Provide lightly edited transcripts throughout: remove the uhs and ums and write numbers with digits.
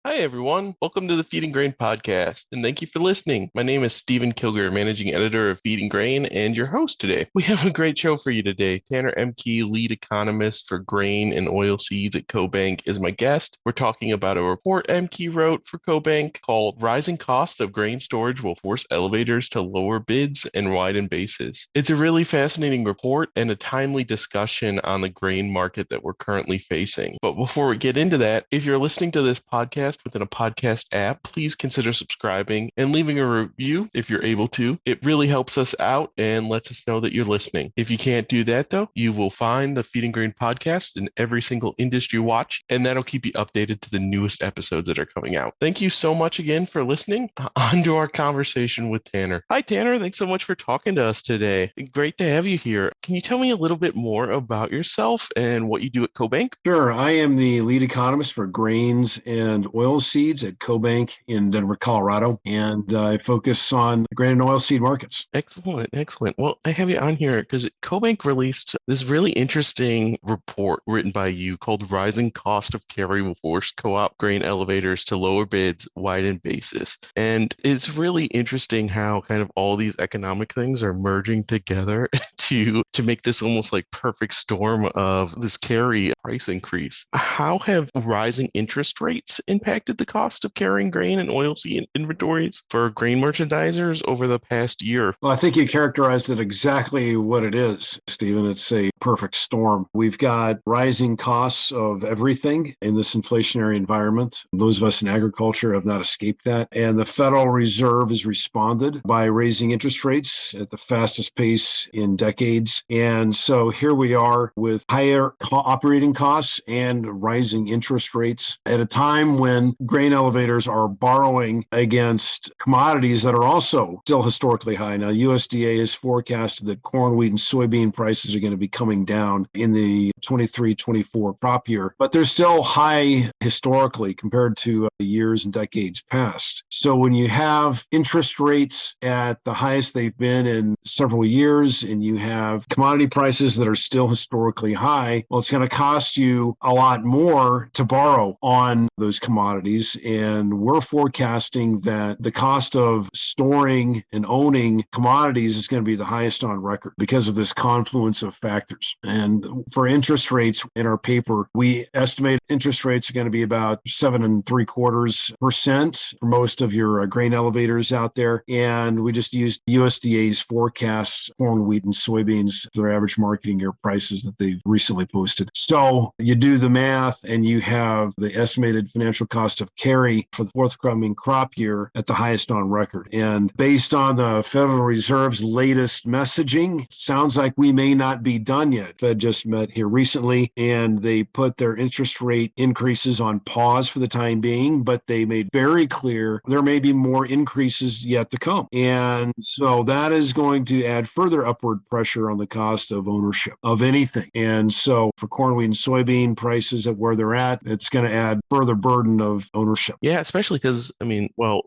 Hi, everyone. Welcome to the Feed and Grain podcast, and thank you for listening. My name is Stephen Kilger, managing editor of Feed and Grain, and your host today. We have a great show for you today. Tanner Ehmke, lead economist for grain and oilseeds at CoBank, is my guest. We're talking about a report Ehmke wrote for CoBank called Rising Costs of Grain Storage Will Force Elevators to Lower Bids and Widen Bases. It's a really fascinating report and a timely discussion on the grain market that we're currently facing. But before we get into that, if you're listening to this podcast within a podcast app, please consider subscribing and leaving a review if you're able to. It really helps us out and lets us know that you're listening. If you can't do that, though, you will find the Feed and Grain podcast in every single industry watch, and that'll keep you updated to the newest episodes that are coming out. Thank you so much again for listening. On to our conversation with Tanner. Hi, Tanner. Thanks so much for talking to us today. Great to have you here. Can you tell me a little bit more about yourself and what you do at CoBank? Sure. I am the lead economist for grains and oilseeds at CoBank in Denver, Colorado, and I focus on grain and oilseed markets. Excellent, excellent. Well, I have you on here because CoBank released this really interesting report written by you called Rising Cost of Carry Will Force Co-op Grain Elevators to Lower Bids, Widen Basis. And it's really interesting how kind of all these economic things are merging together to make this almost like perfect storm of this carry price increase. How have rising interest rates impacted the cost of carrying grain and oilseed inventories for grain merchandisers over the past year? Well, I think you characterized it exactly what it is, Stephen. It's a perfect storm. We've got rising costs of everything in this inflationary environment. Those of us in agriculture have not escaped that. And the Federal Reserve has responded by raising interest rates at the fastest pace in decades. And so here we are with higher operating costs and rising interest rates at a time when grain elevators are borrowing against commodities that are also still historically high. Now, USDA has forecasted that corn, wheat, and soybean prices are going to be coming down in the 23-24 crop year, but they're still high historically compared to years and decades past. So when you have interest rates at the highest they've been in several years and you have commodity prices that are still historically high, well, it's going to cost you a lot more to borrow on those commodities. And we're forecasting that the cost of storing and owning commodities is going to be the highest on record because of this confluence of factors. And for interest rates in our paper, we estimate interest rates are going to be about 7.75% for most of your grain elevators out there. And we just used USDA's forecasts, corn, wheat, and soybeans, their average marketing year prices that they've recently posted. So you do the math and you have the estimated financial cost of carry for the forthcoming crop year at the highest on record. And based on the Federal Reserve's latest messaging, sounds like we may not be done yet. Fed just met here recently and they put their interest rate increases on pause for the time being, but they made very clear there may be more increases yet to come. And so that is going to add further upward pressure on the cost of ownership of anything. And so for corn, wheat, and soybean prices at where they're at, it's going to add further burden of ownership. Yeah, especially because,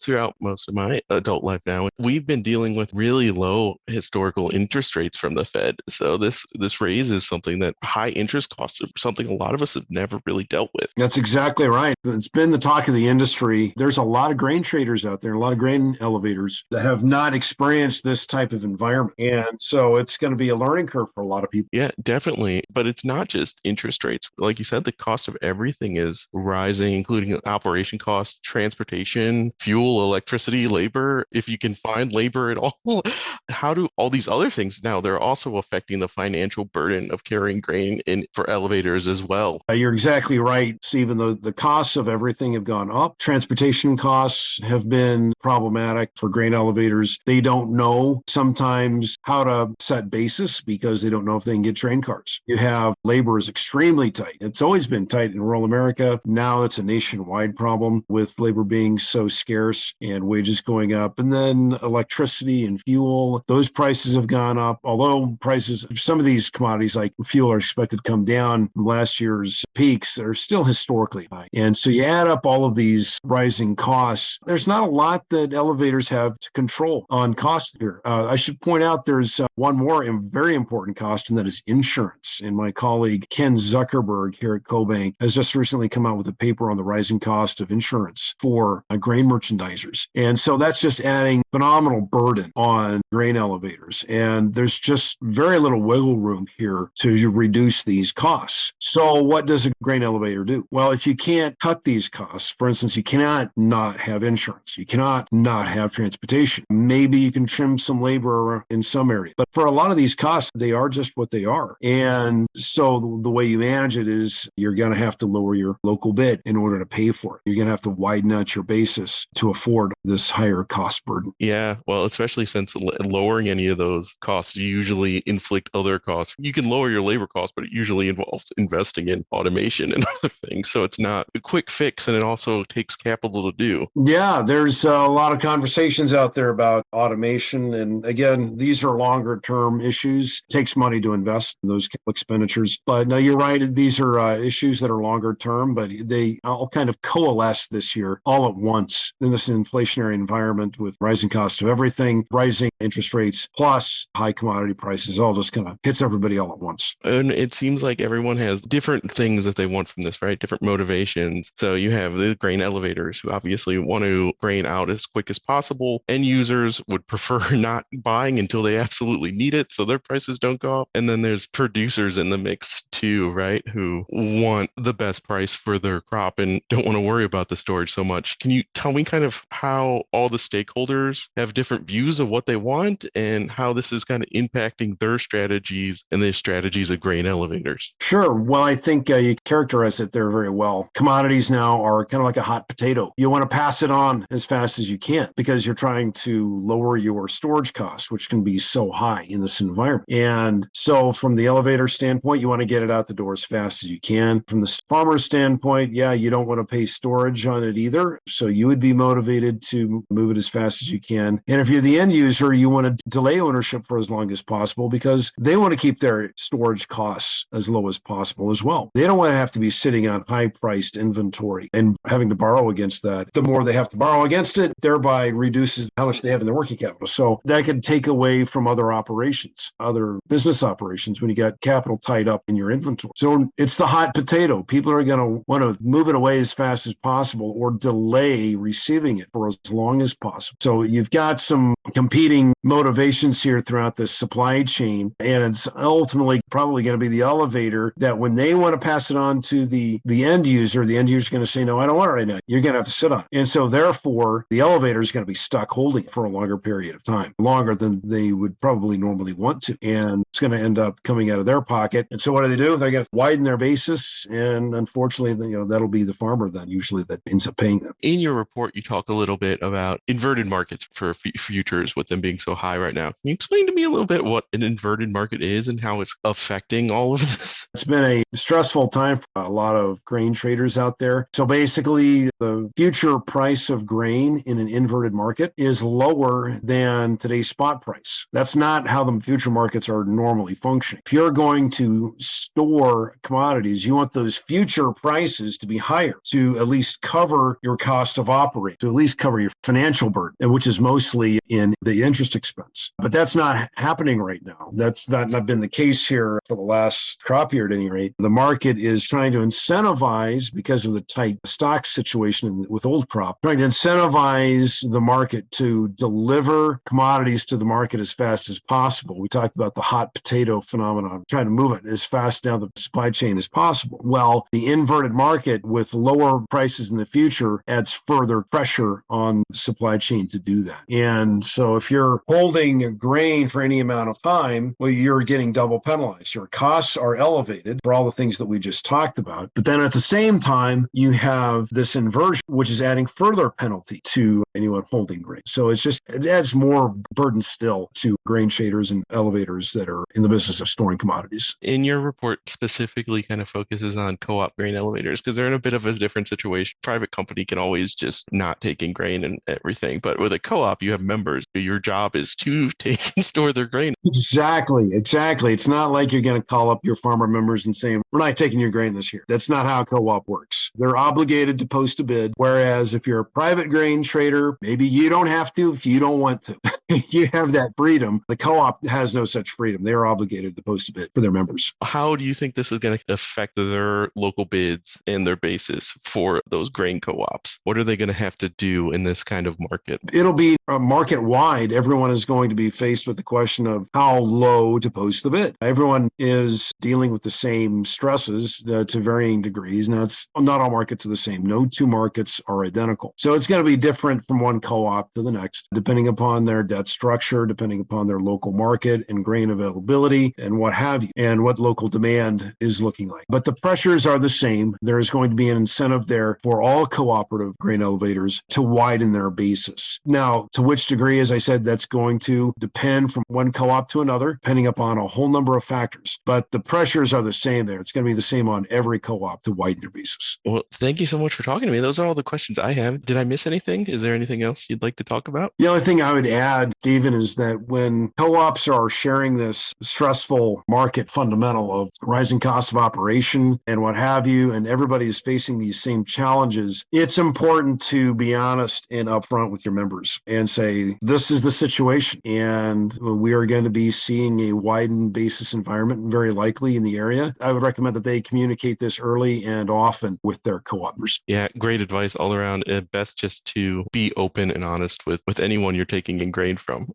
throughout most of my adult life now, we've been dealing with really low historical interest rates from the Fed. So this raise is something that high interest costs are something a lot of us have never really dealt with. That's exactly right. It's been the talk of the industry. There's a lot of grain traders out there, a lot of grain elevators that have not experienced this type of environment. And so it's going to be a learning curve for a lot of people. Yeah, definitely. But it's not just interest rates. Like you said, the cost of everything is rising, including operation costs, transportation, fuel, electricity, labor. If you can find labor at all, how do all these other things now? They're also affecting the financial burden of carrying grain in for elevators as well. You're exactly right, Stephen. The costs of everything have gone up. Transportation costs have been problematic for grain elevators. They don't know sometimes how to set basis because they don't know if they can get train cars. You have labor is extremely tight. It's always been tight in rural America. Now it's a nationwide problem with labor being so scarce and wages going up. And then electricity and fuel, those prices have gone up. Although prices of some of these commodities like fuel are expected to come down from last year's peaks, they're still historically high. And so you add up all of these rising costs, there's not a lot that elevators have to control on costs here. I should point out there's one more very important cost, and that is insurance. And my colleague Ken Zuckerberg here at CoBank has just recently come out with a paper on the rising cost of insurance for grain merchandisers. And so that's just adding phenomenal burden on grain elevators. And there's just very little wiggle room here to reduce these costs. So what does a grain elevator do? Well, if you can't cut these costs, for instance, you cannot not have insurance. You cannot not have transportation. Maybe you can trim some labor in some areas. But for a lot of these costs, they are just what they are. And so the way you manage it is you're going to have to lower your local bid in order to pay for it. You're going to have to widen out your basis to afford this higher cost burden. Yeah, well, especially since lowering any of those costs usually inflict other costs. You can lower your labor costs, but it usually involves investing in automation and other things. So it's not a quick fix, and it also takes capital to do. Yeah, there's a lot of conversations out there about automation. And again, these are longer term issues. It takes money to invest in those expenditures. But no, you're right. These are issues that are longer term, but they all kind of coalesce this year all at once in this inflationary environment with rising cost of everything, rising interest rates, plus high commodity prices, all just kind of hits everybody all at once. And it seems like everyone has different things that they want from this, right? Different motivations. So you have the grain elevators who obviously want to grain out as quick as possible. End users would prefer not buying until they absolutely need it, so their prices don't go up. And then there's producers in the mix too, right? Who want the best price for their crop and don't want to worry about the storage so much. Can you tell me kind of how all the stakeholders have different views of what they want and how this is kind of impacting their strategies and the strategies of grain elevators? Sure. Well, I think you characterized it there very well. Commodities now are kind of like a hot potato. You want to pass it on as fast as you can because you're trying to lower your storage costs, which can be so high in this environment. And so from the elevator standpoint, you want to get it out the door as fast as you can. From the farmer standpoint, yeah, you don't want to pay storage on it either. So you would be motivated to move it as fast as you can. And if you're the end user, you want to delay ownership for as long as possible because they want to keep their storage costs as low as possible as well. They don't want to have to be sitting on high-priced inventory and having to borrow against that. The more they have to borrow against it, thereby reduces how much they have in their working capital. So that can take away from other operations, other business operations when you got capital tied up in your inventory. So it's the hot potato. People are going to want to move it away as fast as possible or delay receiving it for as long as possible. So you've got some competing motivations here throughout the supply chain, and it's ultimately probably going to be the elevator that when they want to pass it on to the end user is going to say, no, I don't want it right now. You're going to have to sit on it. And so therefore, the elevator is going to be stuck holding for a longer period of time, longer than they would probably normally want to. And it's going to end up coming out of their pocket. And so what do? They're going to widen their basis. And unfortunately, that'll be the farmer then usually that ends up paying them. In your report, you talk a little bit about inverted markets for futures with them being so high right now. Can you explain to me a little bit what an inverted market is and how it's affecting all of this? It's been a stressful time for a lot of grain traders out there. So basically, the future price of grain in an inverted market is lower than today's spot price. That's not how the future markets are normally functioning. If you're going to store commodities, you want those future prices to be higher to at least cover your cost of operating, to at least cover your financial burden, which is mostly in the interest expense. But that's not happening right now. That's not been the case here for the last crop year at any rate. The market is trying to incentivize, because of the tight stock situation with old crop, trying to incentivize the market to deliver commodities to the market as fast as possible. We talked about the hot potato phenomenon, trying to move it as fast down the supply chain as possible. Well, the inverted market with lower prices in the future adds further pressure on the supply chain to do that. And so if you're holding grain for any amount of time, well, you're getting double penalized. Your costs are elevated for all the things that we just talked about. But then at the same time, you have this inversion, which is adding further penalty to anyone holding grain. So it adds more burden still to grain traders and elevators that are in the business of storing commodities. In your report specifically kind of focuses on co-op grain elevators because they're in a bit of a different situation. Private company can always just not take in grain and everything. But with a co-op, you have members. Your job is to take and store their grain. Exactly. It's not like you're going to call up your farmer members and say, we're not taking your grain this year. That's not how a co-op works. They're obligated to post a bid. Whereas if you're a private grain trader, maybe you don't have to if you don't want to. You have that freedom. The co-op has no such freedom. They are obligated to post a bid for their members. How do you think this is going to affect their local bids and their basis for those grain co-ops? What are they going to have to do in this kind of market? It'll be market wide. Everyone is going to be faced with the question of how low to post the bid. Everyone is dealing with the same stresses to varying degrees. Now, it's not all markets are the same. No two markets are identical. So it's going to be different from one co-op to the next, depending upon their debt structure, depending upon their local market and grain availability and what have you, and what local demand is looking like. But the pressures are the same. There is going to be an incentive there for all cooperative grain elevators to widen their basis. Now, to which degree, as I said, that's going to depend from one co-op to another, depending upon a whole number of factors. But the pressures are the same there. It's going to be the same on every co-op to widen their basis. Well, thank you so much for talking to me. Those are all the questions I have. Did I miss anything? Is there anything else you'd like to talk about? The only thing I would add, Stephen, is that when co-ops are sharing this stressful market fundamental of rising costs of operation and what have you, and everybody is facing these same challenges, it's important to be honest and upfront with your members and say, this is the situation. And we are going to be seeing a widened basis environment, very likely in the area. I would recommend that they communicate this early and often with their co-opers. Yeah, great advice all around. Best just to be open and honest with anyone you're taking in grain from.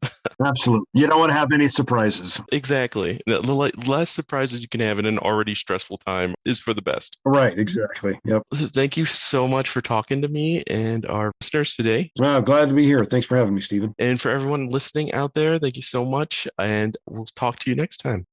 Absolutely. You don't want to have any surprises. Exactly. The less surprises you can have in an already stressful time is for the best. Right, exactly. Yep. Thank you so much for talking to me and our listeners today. Well, glad to be here. Thanks for having me, Stephen. And for everyone listening out there, thank you so much. And we'll talk to you next time.